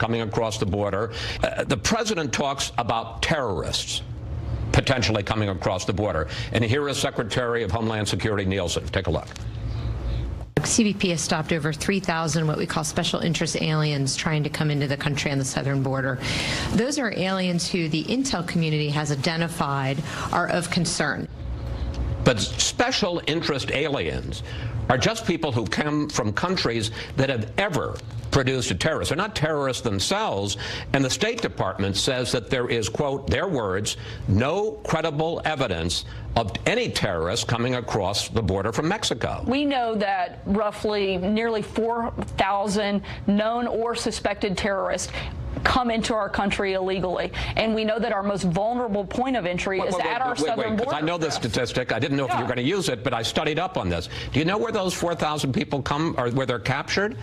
coming across the border. The president talks about terrorists potentially coming across the border. And here is Secretary of Homeland Security Nielsen. Take a look. CBP has stopped over 3,000 what we call special interest aliens trying to come into the country on the southern border. Those are aliens who the intel community has identified are of concern. But special interest aliens are just people who come from countries that have ever produced a terrorist. They're not terrorists themselves, and the State Department says that there is, quote, their words, no credible evidence of any terrorists coming across the border from Mexico. We know that roughly nearly 4,000 known or suspected terrorists come into our country illegally, and we know that our most vulnerable point of entry is at our southern border. I know this statistic. I didn't know if you were going to use it, but I studied up on this. Do you know where those 4,000 people come, or where they're captured?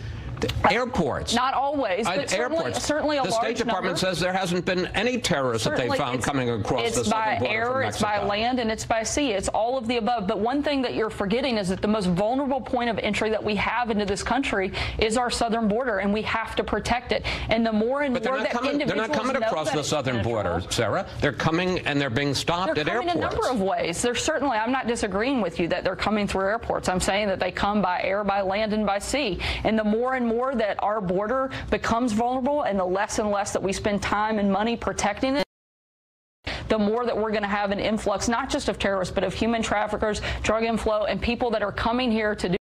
Airports. Not always, but certainly a large number. The State Department says there hasn't been any terrorists that they found coming across the southern border from Mexico. It's by air, it's by land, and it's by sea. It's all of the above. But one thing that you're forgetting is that the most vulnerable point of entry that we have into this country is our southern border, and we have to protect it. And the more and more that individuals they're not coming across the southern border, Sarah. They're coming and they're being stopped at airports. In a number of ways. They're certainly, I'm not disagreeing with you that they're coming through airports. I'm saying that they come by air, by land, and by sea. And the more and more that our border becomes vulnerable, and the less and less that we spend time and money protecting it, the more that we're going to have an influx, not just of terrorists, but of human traffickers, drug inflow, and people that are coming here to do